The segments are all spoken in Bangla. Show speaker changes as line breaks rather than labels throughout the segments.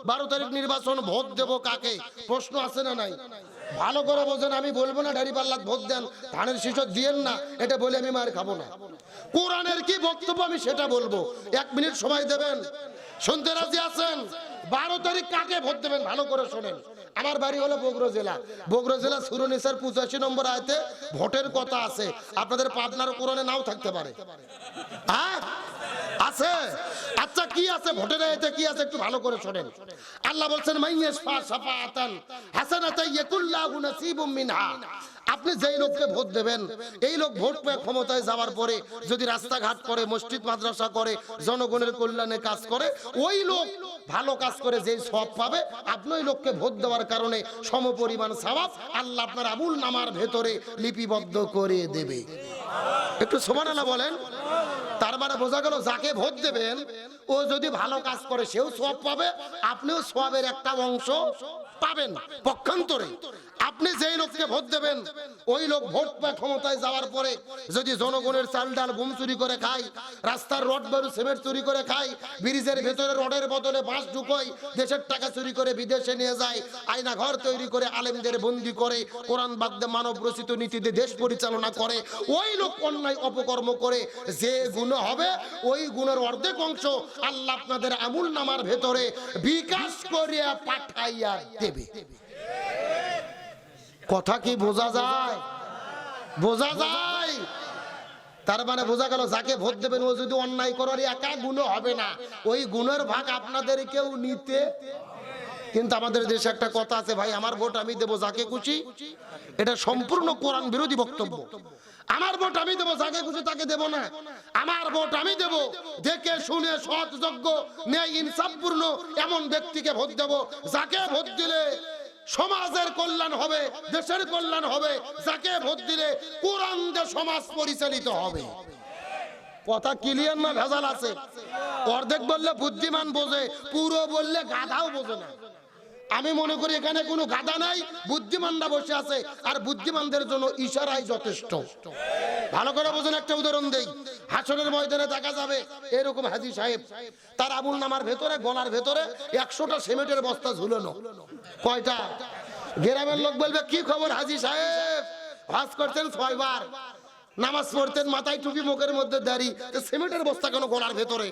12 তারিখ নির্বাচন, ভোট দেব কাকে? প্রশ্ন আছে না নাই? ভালো করে বোঝেন, আমি বলবো না দাঁড়িপাল্লাত ভোট দেন, ধানের শীষ দিয়েন না, এটা বলে আমি মার খাবো না। কোরআনের কি বক্তব্য আমি সেটা বলবো। 1 মিনিট সময় দেবেন? শুনতে রাজি আছেন? 12 তারিখ কাকে ভোট দেবেন ভালো করে শোনেন। আমার বাড়ি হলো বগুড়া জেলা। বগুড়া জেলা সূরা নিসার 85 নম্বর আয়াতে ভোটের কথা আছে। আপনাদের পাবনার কোরআনে নাও থাকতে পারে। হ্যাঁ আছে। আচ্ছা কি আছে ভোটের আয়াতে, কি আছে একটু ভালো করে শোনেন। আল্লাহ বলছেন মাইয়াশফা শাফাআতান হাসানাতান ইয়াকুল্লাহু নাসিবুম মিনহা। আপনি যেই লোককে ভোট দেবেন, এই লোক ভোট পেয়ে ক্ষমতায় যাওয়ার পরে যদি রাস্তাঘাট করে, মসজিদ মাদ্রাসা করে, জনগণের কল্যাণে কাজ করে, ওই লোক ভালো কাজ করে যেই সওয়াব পাবে, আপনি ওই লোককে ভোট দেওয়ার কারণে সমপরিমাণ সওয়াব আল্লাহ আপনার আমুল নামার ভেতরে লিপিবদ্ধ করে দেবে। একটু সুবহানাল্লাহ বলেন। তার মানে বোঝা গেল যাকে ভোট দেবেন ও যদি ভালো কাজ করে সেও সওয়াব পাবে, আপনিও সওয়াবের একটা অংশ পাবেন। পক্ষান্তরে আপনি যেই লোককে ভোট দেবেন, ওই লোক ভোট পেয়ে ক্ষমতায় যাওয়ার পরে যদি জনগণের চাল ডাল গম চুরি করে খায়, রাস্তার রড বালু সিমেন্ট চুরি করে খায়, ব্রিজের ভেতরে রডের বদলে বাঁশ ঢুকোয়, দেশের টাকা চুরি করে বিদেশে নিয়ে যায়, আয়না ঘর তৈরি করে আলেমদের বন্দি করে, কোরআন বাদে মানব রচিত নীতিতে দেশ পরিচালনা করে, ওই লোক অন্যায় অপকর্ম করে যে গুনাহ হবে, ওই গুণের অর্ধেক অংশ আল্লাহ আপনাদের আমুল নামার ভেতরে বিকাশ করিয়া পাঠাইয়া দেবে। কথা কি বোঝা যায়? বোঝা যায়? তার মানে বোঝা গেল যাকে ভোট দেবেন ও যদি অন্যায় করার একা গুনাহ হবে না, ওই গুণের ভাগ আপনাদের কেউ নিতে। কিন্তু আমাদের দেশে একটা কথা আছে, ভাই আমার ভোট আমি দেবো যাকে খুশি। এটা সম্পূর্ণ কোরআন বিরোধী বক্তব্য। আমার ভোট আমি দেবো যাকে খুশি তাকে দেব না। আমার ভোট আমি দেব দেখে শুনে সৎ যোগ্য ন্যায় ইনসাফপূর্ণ এমন ব্যক্তিকে ভোট দেব, যাকে ভোট দিলে সমাজের কল্যাণ হবে, দেশের কল্যাণ হবে, যাকে ভোট দিলে কোরআন দিয়ে সমাজ পরিচালিত হবে। কথা ক্লিয়ার না ভেজাল আছে? অর্ধেক বললে বুদ্ধিমান বোঝে, পুরো বললে গাধাও বোঝে না। আমি মনে করি এখানে কোনো গাধা নাই, বুদ্ধিমানরা বসে আছে, আর বুদ্ধিমানদের জন্য ইশারাই যথেষ্ট। ভালো করে বোঝেন, একটা উদাহরণ দেই। হাসরের ময়দানে দেখা যাবে এরকম হাজী সাহেব, তার আমুল নামার ভেতরে গলার ভেতরে 100টা সিমেন্টের বস্তা ঝুলানো। কয়টা? গ্রামের লোক বলবে কি খবর হাজী সাহেব, হজ করছেন 6 বার, নামাজ পড়তেন, মাথায় টুপি, মুখের মধ্যে দাড়ি, সিমেন্টের বস্তা কেন গলার ভেতরে?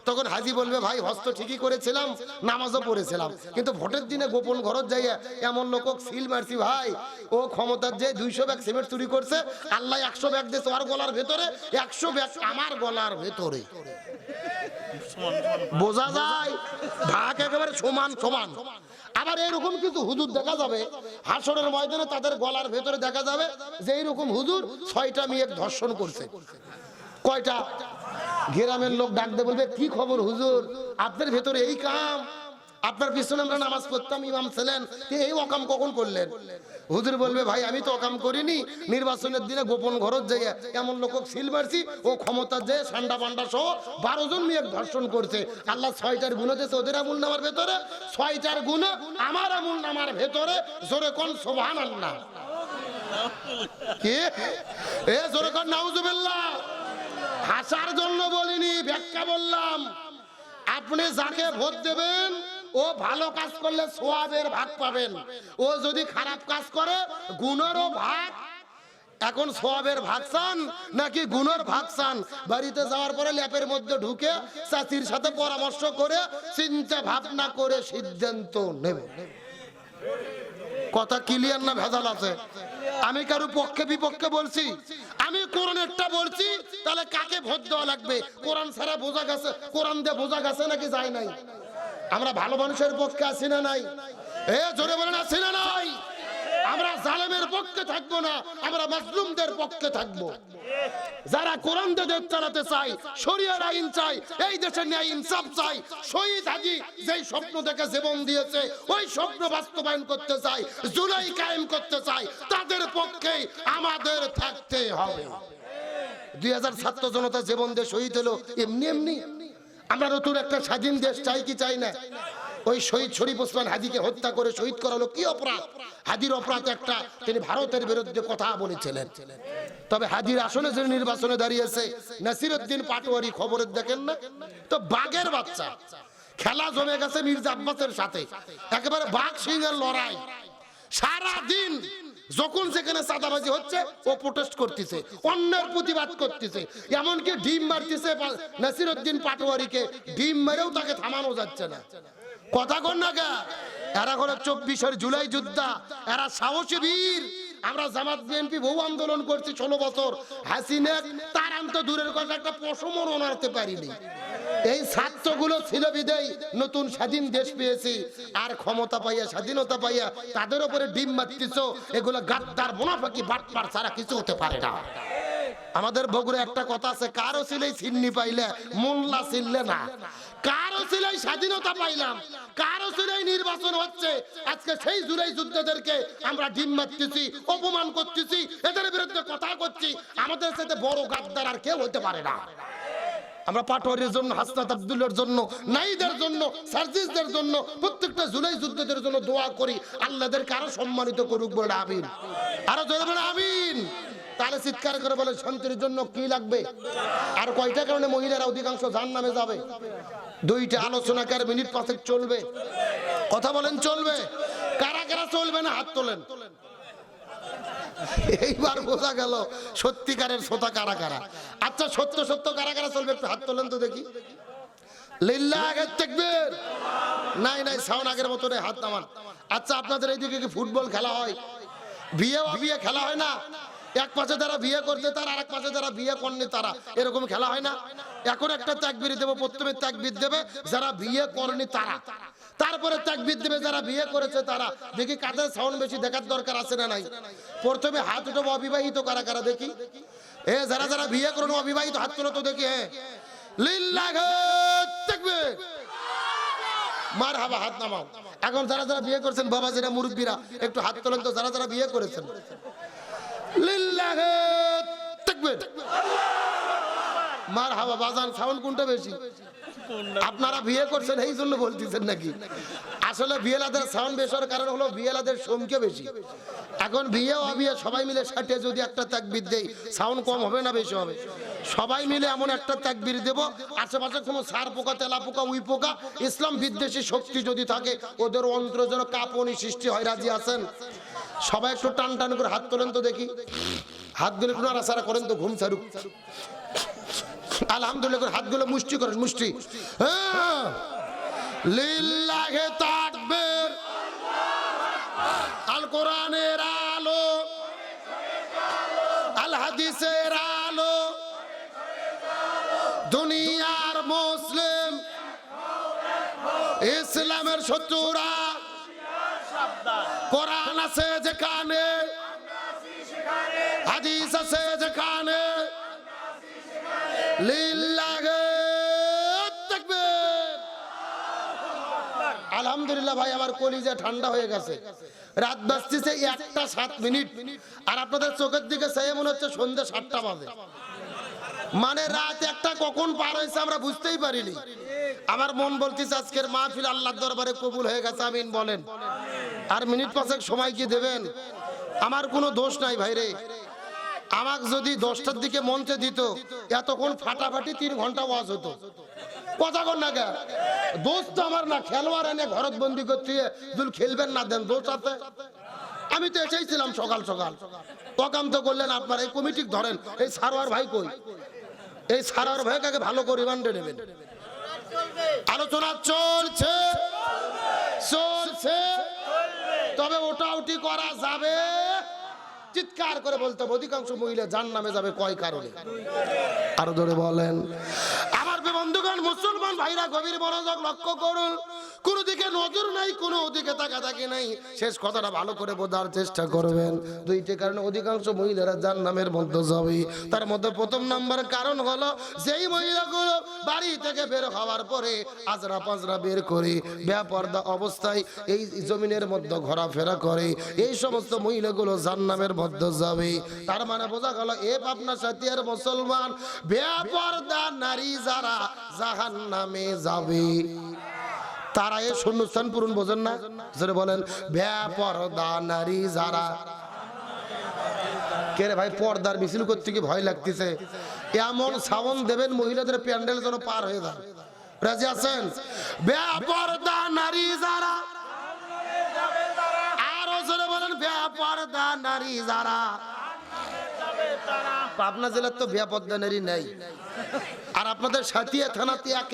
তখন হাজী বলবে ভাই হজ তো ঠিকই করেছিলাম, নামাজও পড়েছিলাম, কিন্তু ভোটের দিনে গোপন ঘরত যাইয়া এমন লোক সিল মারছি ভাই, ও ক্ষমতার যে 200 ব্যাগ সিমেন্ট চুরি করছে, আল্লাহ 100 ব্যাগ দিয়েছে ওর গলার ভেতরে, 100 ব্যাগ আমার গলার ভেতরে। বোঝা যায়? ভাগ একেবারে সমান সমান। আবার এরকম কিছু হুজুর দেখা যাবে হাসরের ময়দানে, তাদের গলার ভেতরে দেখা যাবে যে এইরকম হুজুর 6টা মেয়ে ধর্ষণ করছে। কয়টা? গ্রামের লোক ডাক দিয়ে বলবে কি খবর হুজুর, আপনার ভেতরে এই কাম, আপনার পিছনে আমরা নামাজ পড়তাম, ইমাম ছিলেন, এই অকাম কখন করলেন? হুজুর বলবে ভাই আমি তো অকাম করিনি, নির্বাচনের দিনে গোপন ঘরত যাইয়া এমন লোক সিল মারছি, ও ক্ষমতার যে সান্ডা পান্ডা সহ 12 জন মেয়ে ধর্ষণ করছে, আল্লাহ 6টার গুণ দিয়েছে ওদের আমুল নামার ভেতরে, 6টার গুণ আমার আমুল নামার ভেতরে। জোরে কোন সুবহানাল্লাহ। কি এ জোরে কোন নাউজুবিল্লাহ। হাসার জন্য বলিনি, ব্যাখ্যা বললাম। আপনি যাকে ভোট দেবেন ও ভালো কাজ করলে সওয়াবের ভাগ পাবেন, ও যদি খারাপ কাজ করে গুণেরও ভাগ। এখন সওয়াবের ভাগ চান নাকি গুণের ভাগ চান? বাড়িতে যাওয়ার পরে ল্যাপের মধ্যে ঢুকে চাচির সাথে পরামর্শ করে চিন্তা ভাবনা করে সিদ্ধান্ত নেবে। কথা ক্লিয়ার না ভেজাল আছে? আমি কারো পক্ষে বিপক্ষে বলছি? আমি কোরআনেরটা বলছি। তাহলে কাকে ভোট দেওয়া লাগবে? কোরআন ছাড়া বোঝা গেছে, কোরআন দিয়ে বোঝা গেছে নাকি যায় নাই? আমরা ভালো মানুষের পক্ষে আছি না নাই? এ জোরে বলেন আছি না নাই? আমরা জালেমের পক্ষে থাকবো না, আমরা মাজলুমদের পক্ষে থাকবো। যারা কোরআন দিয়ে দেশ চালাতে চাই, শরিয়ার আইন চাই, এই দেশের ন্যায় ইনসাফ চাই, শহীদ হাজী যেই স্বপ্ন দেখে জীবন দিয়েছে ওই স্বপ্ন বাস্তবায়ন করতে চাই, জুলাই কায়েম করতে চাই, তাদের পক্ষেই আমাদের থাকতে হবে। 2000 ছাত্র জনতা জীবন দিয়ে শহীদ হলো এমনি এমনি। আমরা নতুন একটা স্বাধীন দেশ চাই কি চাই না? ওই শহীদ শরীফ ওসমান হাদিকে হত্যা করে শহীদ করা হলো কি অপরাধ? হাদির অপরাধ একটা, তিনি ভারতের বিরুদ্ধে কথা বলেছিলেন। তবে হাদির আসনে যে নির্বাচনে দাঁড়িয়েছে নাসিরউদ্দিন পাটোয়ারি, খবরের দেখেন না তো? বাঘের বাচ্চা, খেলা জমে গেছে মির্জা আব্বাসের সাথে, একেবারে বাঘ সিংহের লড়াই। সারা দিন যখন যেখানে চাঁদাবাজি হচ্ছে ও প্রোটেস্ট করতেছে, অন্যের প্রতিবাদ করতেছে, এমনকি ডিম মারতেছে নাসিরউদ্দিন পাটোয়ারিকে, ডিম মেরেও তাকে থামানো যাচ্ছে না। কথা কন না গা, এরা হলো 24 জুলাই যোদ্ধা, এরা সাহসী বীর। আমরা জামাত বিএনপি বহু আন্দোলন করছি 16 বছর, হাসিনা তার আন্ত দূরের কথা একটা পশমও নাড়তে পারিনি। এই ছাত্রগুলো ছিল বিদেই নতুন স্বাধীন দেশ পেয়েছি, আর ক্ষমতা পাইয়া স্বাধীনতা পাইয়া তাদের উপরে ডিম মারতেছ। এগুলো গাদ্দার মুনাফিকি বাটপার ছাড়া কিছু হতে পারে না। আমাদের বগুড়া একটা কথা আছে, কারো ছিলেই ছিন্নি পাইলে মোল্লা ছিললে না। কারো ছিলেই স্বাধীনতা পাইলাম, কারো ছিলেই নির্বাচন হচ্ছে। আজকে সেই জুলাই যুদ্ধদেরকে আমরা ডিম মারতেছি, অপমান করতেছি, এদের বিরুদ্ধে কথা করছি। আমাদের সাথে বড় গাদ্দার আর কেউ হতে পারে না। আমরা পাটোয়ারির জন্য, হাসনাত আব্দুল্লাহর জন্য, নাইদের জন্য, সার্জিসদের জন্য, প্রত্যেকটা জুলাই যুদ্ধদের জন্য দোয়া করি। আল্লাহদের কারো সম্মানিত করুক, বলে আমিন। আরো জোরে বলে আমিন। তাহলে চিৎকার করে বলে শান্তির জন্য কি লাগবে? আর কয়টা কারণে মহিলারা অধিকাংশ জাহান্নামে যাবে? দুইটা আলোচনা কার মিনিট 5 চলবে। কথা বলেন চলবে? কারা কারা চলবে না হাত তোলেন। এইবার বোঝা গেল সত্যিকারের শ্রোতা কারা কারা। আচ্ছা সত্য সত্য কারা কারা চলবে একটু হাত তোলেন তো দেখি। লিল্লাহ তাকবীর। নাই নাই সাউন্ড আগের মতো রে, হাত নামান। আচ্ছা আপনাদের এইদিকে কি ফুটবল খেলা হয়? বিয়ে খেলা হয় না? এক পাশে যারা বিয়ে করছে তারা, আরেক পাশে যারা বিয়ে করেনি তারা, এরকম খেলা হয় না? এখন একটা তাকবীর দেব, প্রথমে তাকবীর দেবে যারা বিয়ে করেনি তারা, তারপরে তাকবীর দেবে যারা বিয়ে করেছে তারা। দেখি কাদের সাউন্ড বেশি, দেখার দরকার আছে না নাই? প্রথমে হাত উঠাবো অবিবাহিত কারা কারা দেখি। যারা যারা বিয়ে করেন অবিবাহিত হাত তোলো তো দেখি। লিল্লাহ তাকবীর, মারহাবা, হাত নামাও। এখন যারা যারা বিয়ে করেছেন বাবাজিরা, মুরব্বীরা একটু হাত তোলেন তো, যারা যারা বিয়ে করেছেন। লিল্লাহ তাকবীর, মারহাবা। বাজান সাউন্ড কোনটা বেশি? আপনারা বিয়ে করছেন এই জন্য বলতেছেন নাকি? আসলে বিয়েলাদের সাউন্ড বেশির কারণ হলো বিয়েলাদের সংখ্যা বেশি। এখন বিয়ে অবিয়ে সবাই মিলে সাথে যদি একটা তাকবীর দেই, সাউন্ড কম হবে না বেশি হবে? সবাই মিলে এমন একটা তাকবীর দেব, আশেপাশে কোনো সার পোকা, তেলা পোকা, উই পোকা, ইসলাম বিদ্বেষী শক্তি যদি থাকে ওদের অন্তরে যেন কাঁপুনি সৃষ্টি হয়। রাজি আছেন? সবাই একটু টান টান করে হাত তোলেন তো দেখি। হাতগুলো একটু নাড়াচাড়া করেন তো, ঘুম ছাড়ুক। আলহামদুলিল্লাহ, হাতগুলো মুষ্টি করেন, মুষ্টি। লিল্লাহে তাকবীর। আল কোরআনের আলো, আল হাদিসের আলো, দুনিয়ার মুসলিম, ইসলামের শত্রুরা, কোরআন আছে যেখানে, হাদিস আছে যেখানে। লিল্লাহে তাকবীর। আলহামদুলিল্লাহ ভাই, আমার কলিজা ঠান্ডা হয়ে গেছে। রাত বাজতেছে 1:07, আর আপনাদের চোখের দিকে চেয়ে মনে হচ্ছে সন্ধ্যা 7টা বাজে। মানে রাত 1টা কখন পার হয়েছে আমরা বুঝতেই পারিনি। আমার মন বলতেছে আজকের মাহফিল আল্লাহর দরবারে কবুল হয়ে গেছে, আমিন বলেন। আর মিনিট 5 সময় কি দেবেন? আমার কোনো দোষ নাই ভাই রে। আমাকে যদি 10টার দিকে মঞ্চে দিত, এতক্ষণ ফাটাফাটি 3 ঘন্টা ওয়াজ হতো। কথা কর না গা, দোষ তো আমার না। খেলোয়াড় এনে ঘরত বন্দি করতে দুল খেলবেন না, দেন দোষ আছে। আমি তো এসেছিলাম সকাল সকাল, অকান্ত করলেন আপনার। এই কমিটি ধরেন, এই সারোয়ার ভাই কই? এই সারোয়ার ভাইকে আগে ভালো করে রিমান্ডে নেবেন। আলোচনা চলছে চলছে, তবে ওটাউটি করা যাবে। চিৎকার করে বলতে হবে অধিকাংশ মহিলা জাহান্নামে যাবে কয় কারণে? আরো ধরে বলেন। আমার বন্ধুগণ, মুসলমান ভাইরা গভীর মনোযোগ লক্ষ্য করুন। কোন দিকে নজর নাই, কোন দিকে তাকাতাকি নাই। শেষ কথাটা ভালো করে বোঝার চেষ্টা করবেন। 2টি কারণে অধিকাংশ মহিলারা জাহান্নামের মধ্যে যাবে। তার মধ্যে প্রথম নাম্বার কারণ হলো, যেই মহিলাগুলো বাড়ি থেকে বের হওয়ার পরে আজরা পাজরা বের করে বেপরদা অবস্থায় এই জমিনের মধ্যে ঘোরাফেরা করে, এই সমস্ত মহিলাগুলো জাহান্নামের মধ্যে যাবে। তার মানে বোঝা গেল এ পাবনা সাথিয়ার মুসলমান বেপরদা নারী যারা জাহান্নামে যাবে, তারা এই শূন্যস্থান পূরণ বোঝেন না? যেটা বলেন বেপরদা নারী যারা। কে রে ভাই, পর্দার মিছিল করতে কি ভয় লাগতেছে? এমন সাউন্ড দেবেন মহিলাদের প্যান্ডেল যেন পার হয়ে যায়। রাজি আছেন? বেপরদা নারী যারা, আরো জোরে বলেন, বেপরদা নারী যারা। পাবনা জেলার তো বেপরদা নারী নেই, আর আপনাদের সাথিয়া থানাতে